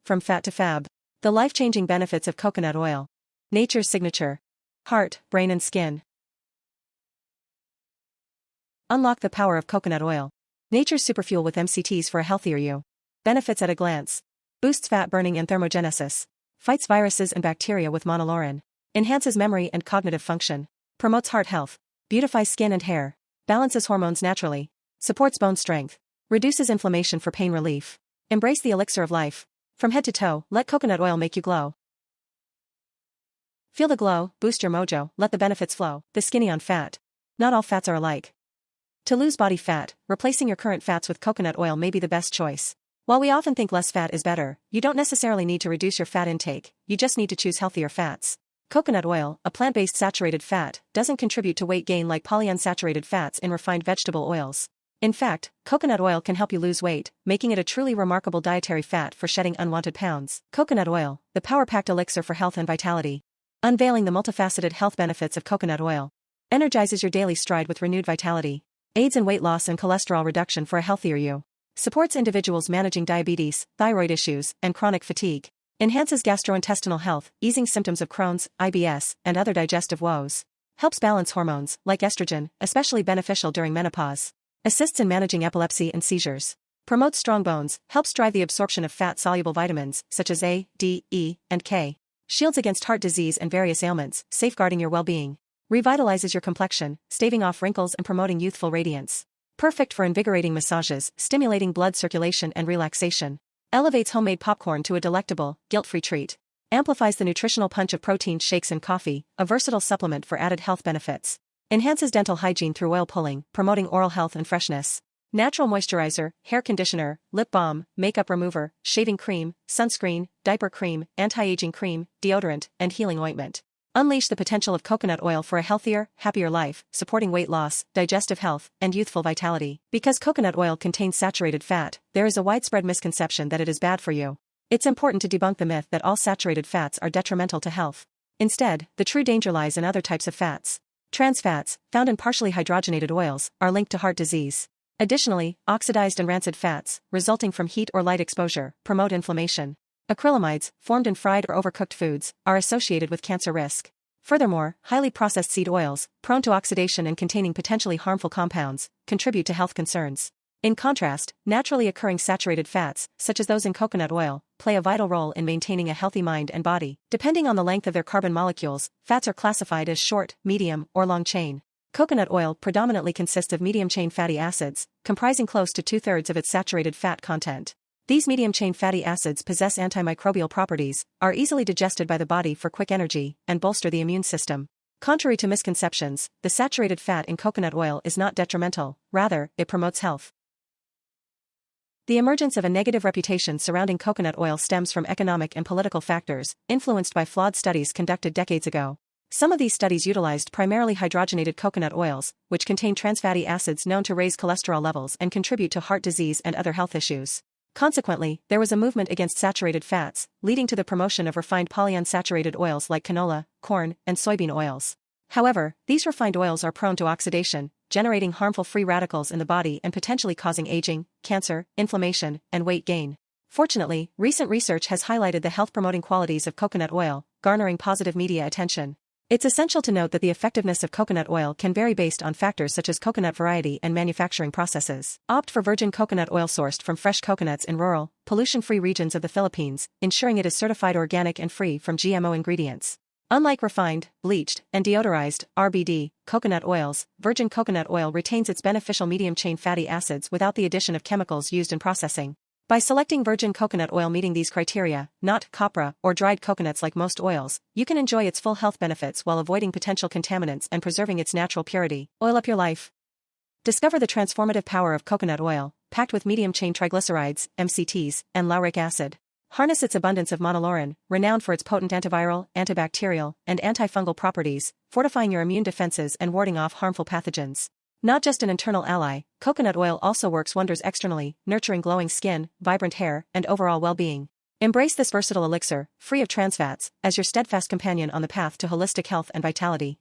From fat to fab. The life-changing benefits of coconut oil. Nature's signature. Heart, brain and skin. Unlock the power of coconut oil. Nature's superfuel with MCTs for a healthier you. Benefits at a glance. Boosts fat burning and thermogenesis. Fights viruses and bacteria with monolaurin. Enhances memory and cognitive function. Promotes heart health. Beautifies skin and hair. Balances hormones naturally. Supports bone strength. Reduces inflammation for pain relief. Embrace the elixir of life. From head to toe, let coconut oil make you glow. Feel the glow, boost your mojo, let the benefits flow. The skinny on fat. Not all fats are alike. To lose body fat, replacing your current fats with coconut oil may be the best choice. While we often think less fat is better, you don't necessarily need to reduce your fat intake, you just need to choose healthier fats. Coconut oil, a plant-based saturated fat, doesn't contribute to weight gain like polyunsaturated fats in refined vegetable oils. In fact, coconut oil can help you lose weight, making it a truly remarkable dietary fat for shedding unwanted pounds. Coconut oil, the power-packed elixir for health and vitality. Unveiling the multifaceted health benefits of coconut oil. Energizes your daily stride with renewed vitality. Aids in weight loss and cholesterol reduction for a healthier you. Supports individuals managing diabetes, thyroid issues, and chronic fatigue. Enhances gastrointestinal health, easing symptoms of Crohn's, IBS, and other digestive woes. Helps balance hormones, like estrogen, especially beneficial during menopause. Assists in managing epilepsy and seizures. Promotes strong bones, helps drive the absorption of fat-soluble vitamins, such as A, D, E, and K. Shields against heart disease and various ailments, safeguarding your well-being. Revitalizes your complexion, staving off wrinkles and promoting youthful radiance. Perfect for invigorating massages, stimulating blood circulation and relaxation. Elevates homemade popcorn to a delectable, guilt-free treat. Amplifies the nutritional punch of protein shakes and coffee, a versatile supplement for added health benefits. Enhances dental hygiene through oil pulling, promoting oral health and freshness. Natural moisturizer, hair conditioner, lip balm, makeup remover, shaving cream, sunscreen, diaper cream, anti-aging cream, deodorant, and healing ointment. Unleash the potential of coconut oil for a healthier, happier life, supporting weight loss, digestive health, and youthful vitality. Because coconut oil contains saturated fat, there is a widespread misconception that it is bad for you. It's important to debunk the myth that all saturated fats are detrimental to health. Instead, the true danger lies in other types of fats. Trans fats, found in partially hydrogenated oils, are linked to heart disease. Additionally, oxidized and rancid fats, resulting from heat or light exposure, promote inflammation. Acrylamides, formed in fried or overcooked foods, are associated with cancer risk. Furthermore, highly processed seed oils, prone to oxidation and containing potentially harmful compounds, contribute to health concerns. In contrast, naturally occurring saturated fats, such as those in coconut oil, play a vital role in maintaining a healthy mind and body. Depending on the length of their carbon molecules, fats are classified as short, medium, or long chain. Coconut oil predominantly consists of medium-chain fatty acids, comprising close to 2/3 of its saturated fat content. These medium-chain fatty acids possess antimicrobial properties, are easily digested by the body for quick energy, and bolster the immune system. Contrary to misconceptions, the saturated fat in coconut oil is not detrimental, rather, it promotes health. The emergence of a negative reputation surrounding coconut oil stems from economic and political factors, influenced by flawed studies conducted decades ago. Some of these studies utilized primarily hydrogenated coconut oils, which contain trans fatty acids known to raise cholesterol levels and contribute to heart disease and other health issues. Consequently, there was a movement against saturated fats, leading to the promotion of refined polyunsaturated oils like canola, corn, and soybean oils. However, these refined oils are prone to oxidation, generating harmful free radicals in the body and potentially causing aging, cancer, inflammation, and weight gain. Fortunately, recent research has highlighted the health-promoting qualities of coconut oil, garnering positive media attention. It's essential to note that the effectiveness of coconut oil can vary based on factors such as coconut variety and manufacturing processes. Opt for virgin coconut oil sourced from fresh coconuts in rural, pollution-free regions of the Philippines, ensuring it is certified organic and free from GMO ingredients. Unlike refined, bleached, and deodorized (RBD) coconut oils, virgin coconut oil retains its beneficial medium-chain fatty acids without the addition of chemicals used in processing. By selecting virgin coconut oil meeting these criteria, not copra or dried coconuts like most oils, you can enjoy its full health benefits while avoiding potential contaminants and preserving its natural purity. Oil up your life. Discover the transformative power of coconut oil, packed with medium-chain triglycerides, MCTs, and lauric acid. Harness its abundance of monolaurin, renowned for its potent antiviral, antibacterial, and antifungal properties, fortifying your immune defenses and warding off harmful pathogens. Not just an internal ally, coconut oil also works wonders externally, nurturing glowing skin, vibrant hair, and overall well-being. Embrace this versatile elixir, free of trans fats, as your steadfast companion on the path to holistic health and vitality.